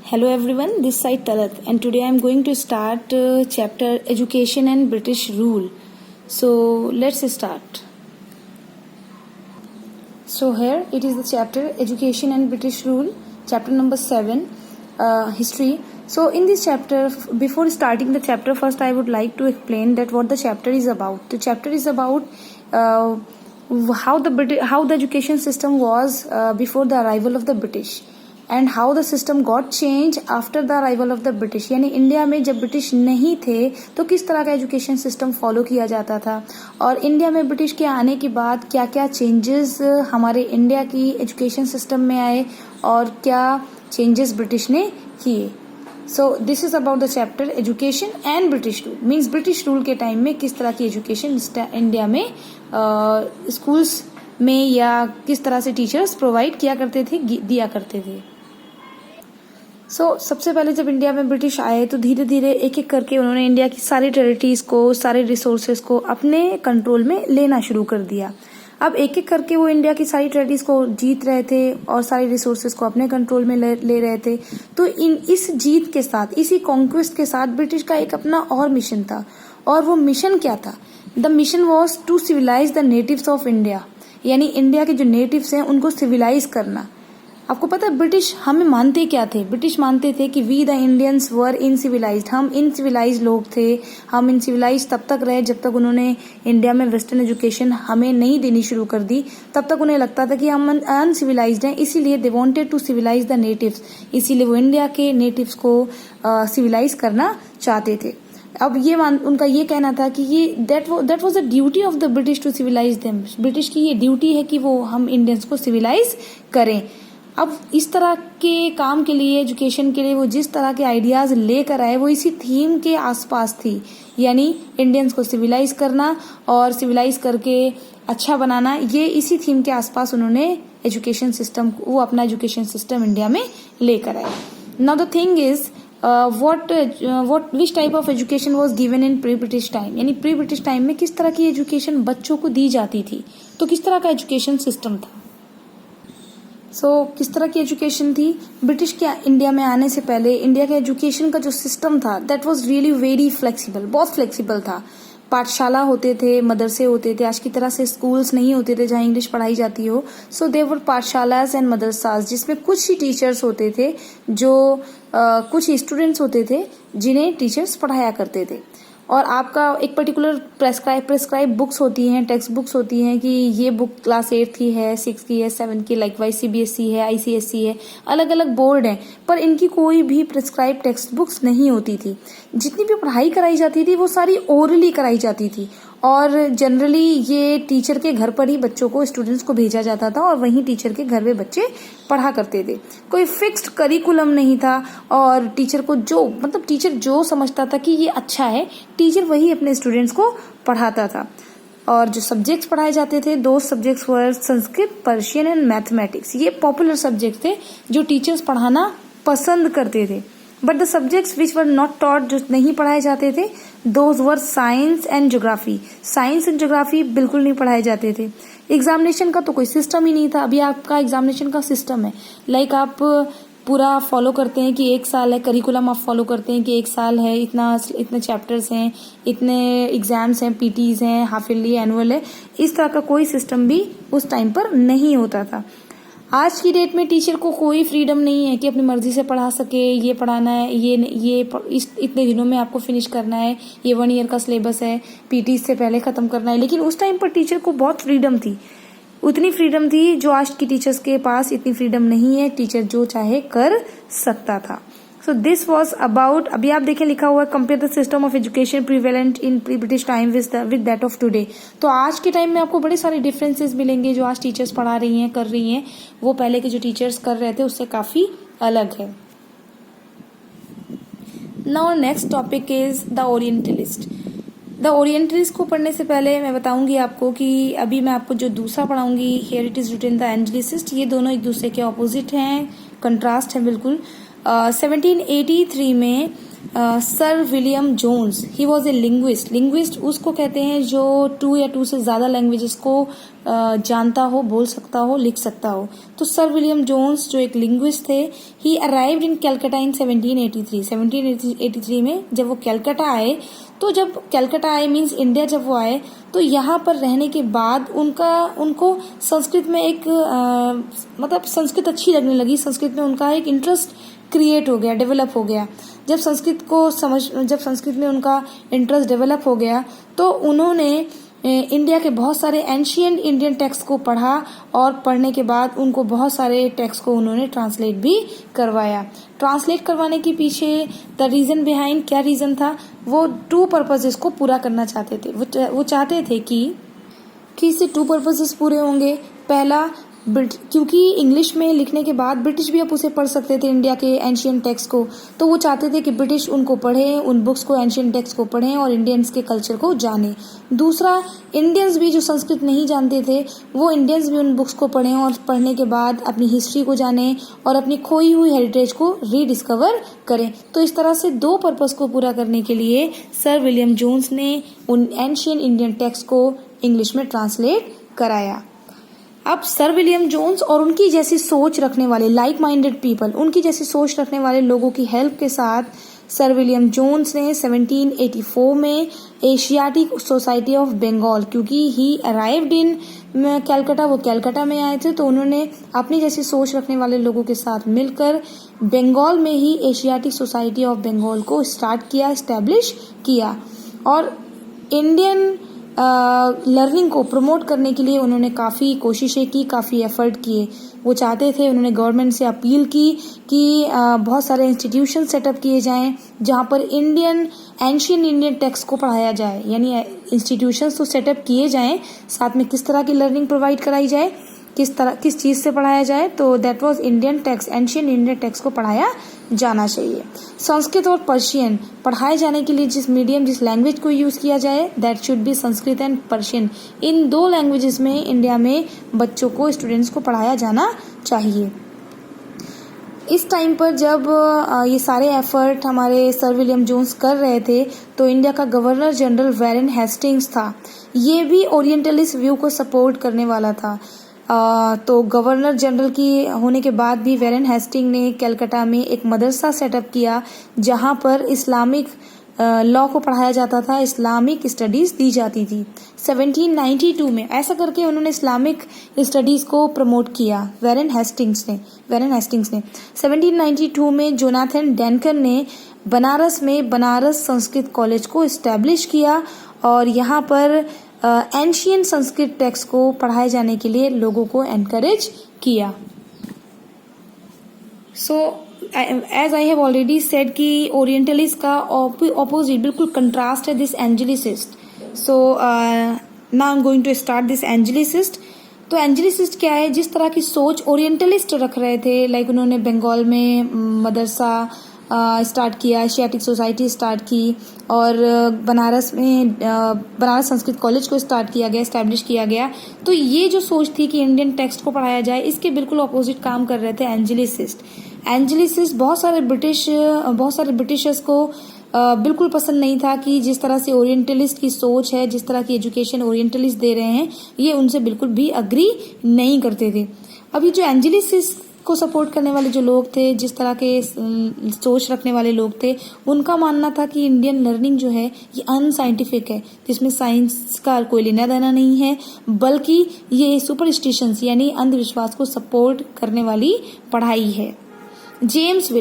Hello everyone, this side Talat, and today I am going to start chapter Education and British Rule. So let's start. So here it is the chapter Education and British Rule, chapter number 7, History. So in this chapter, before starting the chapter, first I would like to explain that what the chapter is about. The chapter is about how the education system was before the arrival of the British. And how the system got change after the arrival of the British. यानी India में जब British नहीं थे तो किस तरह का education system follow किया जाता था, और इंडिया में ब्रिटिश के आने के बाद क्या क्या चेंजेस हमारे इंडिया की एजुकेशन सिस्टम में आए और क्या चेंजेस ब्रिटिश ने किए. So this is about the chapter education and British rule. Means British rule के टाइम में किस तरह की एजुकेशन इंडिया में स्कूल्स में या किस तरह से टीचर्स प्रोवाइड किया करते थे, दिया करते थे. सबसे पहले जब इंडिया में ब्रिटिश आए तो धीरे धीरे एक एक करके उन्होंने इंडिया की सारी टेरिटरीज को, सारे रिसोर्सेज को अपने कंट्रोल में लेना शुरू कर दिया. अब एक एक करके वो इंडिया की सारी टेरिटरीज को जीत रहे थे और सारे रिसोर्सेज को अपने कंट्रोल में ले रहे थे. तो इस जीत के साथ, इसी कॉन्क्वेस्ट के साथ ब्रिटिश का एक अपना और मिशन था. और वो मिशन क्या था? The mission was to civilize the natives of India. यानी इंडिया के जो नेटिव्स हैं उनको सिविलाइज करना. आपको पता है ब्रिटिश हमें मानते क्या थे? ब्रिटिश मानते थे कि वी द इंडियंस वर इनसिविलाइज्ड. हम इनसिविलाइज्ड लोग थे. हम इनसिविलाइज्ड तब तक रहे जब तक उन्होंने इंडिया में वेस्टर्न एजुकेशन हमें नहीं देनी शुरू कर दी. तब तक उन्हें लगता था कि हम अनसिविलाइज्ड हैं, इसीलिए they wanted to civilize the natives. इसीलिए वो इंडिया के नेटिव्स को सिविलाइज करना चाहते थे. अब उनका ये कहना था कि ये that was the duty of the British to civilize them. British की ये ड्यूटी है कि वो हम इंडियंस को सिविलाइज करें. अब इस तरह के काम के लिए, एजुकेशन के लिए वो जिस तरह के आइडियाज लेकर आए वो इसी थीम के आसपास थी. यानी इंडियंस को सिविलाइज करना और सिविलाइज करके अच्छा बनाना, ये इसी थीम के आसपास उन्होंने एजुकेशन सिस्टम, वो अपना एजुकेशन सिस्टम इंडिया में लेकर आए. Now the thing is which type of education was given in pre British time. यानी प्री ब्रिटिश टाइम में किस तरह की एजुकेशन बच्चों को दी जाती थी, तो किस तरह का एजुकेशन सिस्टम था. किस तरह की एजुकेशन थी? ब्रिटिश के इंडिया में आने से पहले इंडिया के एजुकेशन का जो सिस्टम था that was really very flexible. बहुत फ्लेक्सिबल था. पाठशाला होते थे, मदरसे होते थे. आज की तरह से स्कूल्स नहीं होते थे जहाँ इंग्लिश पढ़ाई जाती हो. सो देयर वर पाठशालास एंड मदरसास, जिसमें कुछ ही टीचर्स होते थे, जो कुछ स्टूडेंट्स होते थे जिन्हें टीचर्स पढ़ाया करते थे. और आपका एक पर्टिकुलर प्रेस्क्राइब बुक्स होती हैं, टेक्स्ट बुक्स होती हैं कि ये बुक क्लास 8 की है, 6 की है, 7 की, लाइकवाइज CBSE है, ICSE है. अलग अलग बोर्ड हैं, पर इनकी कोई भी प्रेस्क्राइब टेक्स्ट बुक्स नहीं होती थी. जितनी भी पढ़ाई कराई जाती थी वो सारी ओरली कराई जाती थी. और जनरली ये टीचर के घर पर ही बच्चों को, स्टूडेंट्स को भेजा जाता था और वहीं टीचर के घर में बच्चे पढ़ा करते थे. कोई फिक्स्ड करिकुलम नहीं था. और टीचर को टीचर जो समझता था कि ये अच्छा है, टीचर वही अपने स्टूडेंट्स को पढ़ाता था. और जो सब्जेक्ट्स पढ़ाए जाते थे, दो subjects were Sanskrit, Persian and mathematics. ये पॉपुलर सब्जेक्ट थे जो टीचर्स पढ़ाना पसंद करते थे. But the subjects which were not taught, जो नहीं पढ़ाए जाते थे, those were science and geography. Science and geography बिल्कुल नहीं पढ़ाए जाते थे. एग्जामिनेशन का तो कोई सिस्टम ही नहीं था. अभी आपका एग्जामिनेशन का सिस्टम है, लाइक आप पूरा फॉलो करते हैं कि 1 साल है, करिकुलम आप फॉलो करते हैं कि 1 साल है, इतने चैप्टर्स हैं, इतने एग्जाम्स हैं, PTs हैं, हाफ ईयरली, एनुअल है. इस तरह का कोई सिस्टम भी उस टाइम पर नहीं होता था. आज की डेट में टीचर को कोई फ्रीडम नहीं है कि अपनी मर्जी से पढ़ा सके. ये पढ़ाना है, इतने दिनों में आपको फिनिश करना है, ये 1 ईयर का सिलेबस है, PT से पहले खत्म करना है. लेकिन उस टाइम पर टीचर को बहुत फ्रीडम थी. उतनी फ्रीडम थी जो आज की टीचर्स के पास इतनी फ्रीडम नहीं है. टीचर जो चाहे कर सकता था. सो दिस वॉज अबाउट, अभी आप देखें लिखा हुआ है, compare the system of education prevalent in pre British time with that of today. तो आज के टाइम में आपको बड़े सारे डिफरेंसेस मिलेंगे. जो आज टीचर्स पढ़ा रही हैं, कर रही हैं, वो पहले के जो टीचर्स कर रहे थे उससे काफी अलग है. Now next topic is the orientalist. The orientalist को पढ़ने से पहले मैं बताऊंगी आपको कि अभी मैं आपको जो दूसरा पढ़ाऊंगी, here it is written the Anglicist, ये दोनों एक दूसरे के ऑपोजिट हैं, कंट्रास्ट है बिल्कुल. 1783 में sir William Jones, he was a linguist. Linguist उसको कहते हैं जो 2 या 2 से ज्यादा लैंग्वेजेस को जानता हो, बोल सकता हो, लिख सकता हो। तो सर विलियम जोन्स जो एक लिंग्विस्ट थे, ही अराइव्ड इन कलकत्ता इन 1783। 1783 में जब वो कलकत्ता आए, तो जब कलकत्ता आए मीन्स इंडिया जब वो आए, तो यहाँ पर रहने के बाद उनको संस्कृत में एक मतलब संस्कृत अच्छी लगने लगी। संस्कृत में उनका एक इंटरेस्ट क्रिएट हो गया, डेवलप हो गया। जब संस्कृत में उनका इंटरेस्ट डेवलप हो गया, तो उन्होंने इंडिया के बहुत सारे एंशिएंट इंडियन टेक्स्ट को पढ़ा, और पढ़ने के बाद उनको बहुत सारे टेक्स्ट को उन्होंने ट्रांसलेट भी करवाया। ट्रांसलेट करवाने के पीछे द रीजन बिहाइंड, क्या रीजन था? वो 2 पर्पसेस को पूरा करना चाहते थे। वो चाहते थे कि इससे 2 पर्पसेस पूरे होंगे। पहला, क्योंकि इंग्लिश में लिखने के बाद ब्रिटिश भी अब उसे पढ़ सकते थे इंडिया के एंशिएंट टेक्स्ट को, तो वो चाहते थे कि ब्रिटिश उनको पढ़ें, उन बुक्स को, एंशिएंट टेक्स्ट को पढ़ें और इंडियंस के कल्चर को जाने। दूसरा, इंडियंस भी जो संस्कृत नहीं जानते थे, वो इंडियंस भी उन बुक्स को पढ़ें और पढ़ने के बाद अपनी हिस्ट्री को जानें और अपनी खोई हुई हेरिटेज को रीडिस्कवर करें। तो इस तरह से 2 पर्पस को पूरा करने के लिए सर विलियम जोन्स ने उन एंशिएंट इंडियन टेक्स्ट को इंग्लिश में ट्रांसलेट कराया। अब सर विलियम जोन्स और उनकी जैसी सोच रखने वाले, लाइक माइंडेड पीपल, उनकी जैसी सोच रखने वाले लोगों की हेल्प के साथ सर विलियम जोन्स ने 1784 में एशियाटिक सोसाइटी ऑफ बंगाल, क्योंकि ही अराइव्ड इन कलकत्ता, वो कलकत्ता में आए थे, तो उन्होंने अपनी जैसी सोच रखने वाले लोगों के साथ मिलकर बंगाल में ही एशियाटिक सोसाइटी ऑफ बंगाल को स्टार्ट किया, एस्टेब्लिश किया। और इंडियन लर्निंग को प्रमोट करने के लिए उन्होंने काफ़ी कोशिशें की, काफ़ी एफर्ट किए। वो चाहते थे, उन्होंने गवर्नमेंट से अपील की कि बहुत सारे इंस्टीट्यूशन सेटअप किए जाएं जहां पर एंशिएंट इंडियन टेक्स्ट को पढ़ाया जाए। यानी इंस्टीट्यूशंस तो सेटअप किए जाएं, साथ में किस तरह की लर्निंग प्रोवाइड कराई जाए, किस चीज़ से पढ़ाया जाए, तो that was Indian text, ancient Indian text को पढ़ाया जाना चाहिए। संस्कृत और पर्शियन पढ़ाए जाने के लिए जिस लैंग्वेज को यूज़ किया जाए, that should be Sanskrit and Persian. In 2 languages में इंडिया में बच्चों को, स्टूडेंट्स को पढ़ाया जाना चाहिए। इस टाइम पर जब ये सारे एफर्ट हमारे सर विलियम जोन्स कर रहे थे, तो इंडिया का गवर्नर जनरल वैरेन हेस्टिंग्स था। ये भी ओरिएंटलिस्ट व्यू को सपोर्ट करने वाला था। तो गवर्नर जनरल की होने के बाद भी वैरेन हेस्टिंग ने कलकत्ता में एक मदरसा सेटअप किया, जहां पर इस्लामिक लॉ को पढ़ाया जाता था, इस्लामिक स्टडीज दी जाती थी। 1792 में ऐसा करके उन्होंने इस्लामिक स्टडीज को प्रमोट किया वैरेन हेस्टिंग्स ने। 1792 में जोनाथन डैनकन ने बनारस में बनारस संस्कृत कॉलेज को इस्टेब्लिश किया, और यहाँ पर एंशिएंट संस्कृत टेक्स्ट को पढ़ाए जाने के लिए लोगों को एनकरेज किया। So as I have already said कि ओरिएंटलिस्ट का ऑपोजिट, बिल्कुल कंट्रास्ट है this Anglicist. So now I am going to start this Anglicist. तो एंजेलिसिस्ट क्या है? जिस तरह की सोच ओरिएंटलिस्ट रख रहे थे, लाइक उन्होंने बंगाल में मदरसा स्टार्ट किया, एशियाटिक सोसाइटी स्टार्ट की, और बनारस में बनारस संस्कृत कॉलेज को स्टार्ट किया गया, एस्टैब्लिश किया गया। तो ये जो सोच थी कि इंडियन टेक्स्ट को पढ़ाया जाए, इसके बिल्कुल अपोजिट काम कर रहे थे एंजेलिसिस्ट। बहुत सारे ब्रिटिशर्स को बिल्कुल पसंद नहीं था कि जिस तरह से ओरिएंटलिस्ट की सोच है, जिस तरह की एजुकेशन ओरिएंटलिस्ट दे रहे हैं, ये उनसे बिल्कुल भी अग्री नहीं करते थे। अब ये जो एंजेलिसिस्ट को सपोर्ट करने वाले जो लोग थे, जिस तरह के सोच रखने वाले लोग थे, उनका मानना था कि इंडियन लर्निंग जो है ये अनसाइंटिफिक है, जिसमें साइंस का कोई लेना देना नहीं है, बल्कि ये सुपरस्टिशंस यानी अंधविश्वास को सपोर्ट करने वाली पढ़ाई है। जेम्स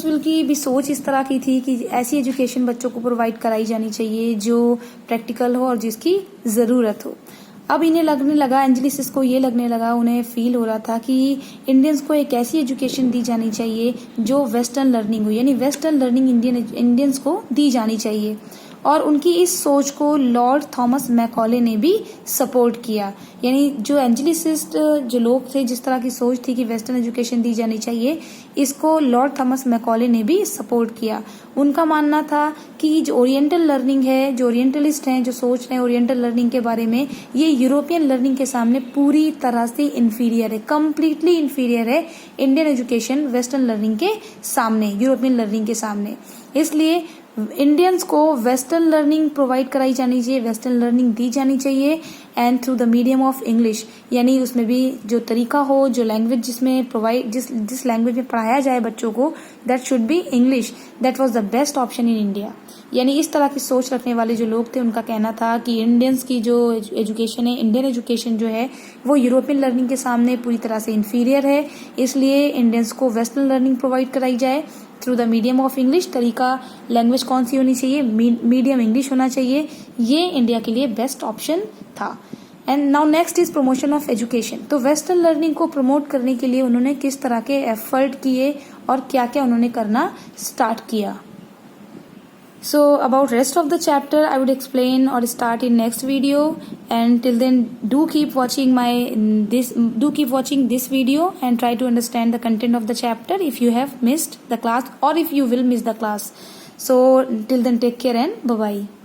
विल की भी सोच इस तरह की थी कि ऐसी एजुकेशन बच्चों को प्रोवाइड कराई जानी चाहिए जो प्रैक्टिकल हो और जिसकी ज़रूरत हो। अब इन्हें लगने लगा, एंजेलिसिस्ट को ये लगने लगा, उन्हें फील हो रहा था कि इंडियंस को एक ऐसी एजुकेशन दी जानी चाहिए जो वेस्टर्न लर्निंग हो, यानी वेस्टर्न लर्निंग इंडियंस को दी जानी चाहिए। और उनकी इस सोच को लॉर्ड थॉमस मैकॉले ने भी सपोर्ट किया। यानी जो एंजेलिसिस्ट जो लोग थे, जिस तरह की सोच थी कि वेस्टर्न एजुकेशन दी जानी चाहिए, इसको लॉर्ड थॉमस मैकॉले ने भी सपोर्ट किया। उनका मानना था कि जो ओरिएंटल लर्निंग है, जो ओरिएंटलिस्ट हैं, जो सोच रहे हैं ओरिएंटल लर्निंग के बारे में, ये यूरोपियन लर्निंग के सामने पूरी तरह से इन्फीरियर है, कम्प्लीटली इन्फीरियर है इंडियन एजुकेशन वेस्टर्न लर्निंग के सामने, यूरोपियन लर्निंग के सामने। इसलिए इंडियंस को वेस्टर्न लर्निंग प्रोवाइड कराई जानी चाहिए, वेस्टर्न लर्निंग दी जानी चाहिए and through the medium of English, यानी उसमें भी जो तरीका हो, जो लैंग्वेज जिसमें प्रोवाइड जिस लैंग्वेज में पढ़ाया जाए बच्चों को, that should be English. That was the best option in India. यानी इस तरह की सोच रखने वाले जो लोग थे उनका कहना था कि इंडियंस की जो एजुकेशन है, इंडियन एजुकेशन जो है वो यूरोपियन लर्निंग के सामने पूरी तरह से इन्फीरियर है, इसलिए इंडियंस को वेस्टर्न लर्निंग प्रोवाइड कराई जाए through the medium of English. तरीका लैंग्वेज कौन सी होनी चाहिए, मीडियम इंग्लिश होना चाहिए, ये इंडिया के लिए बेस्ट ऑप्शन था। And now next is promotion of education. तो वेस्टर्न लर्निंग को प्रमोट करने के लिए उन्होंने किस तरह के एफर्ट किए और क्या क्या उन्होंने करना स्टार्ट किया। So about rest of the chapter I would explain or start in next video, and till then do keep watching this video and try to understand the content of the chapter if you have missed the class or if you will miss the class. So till then take care and bye bye.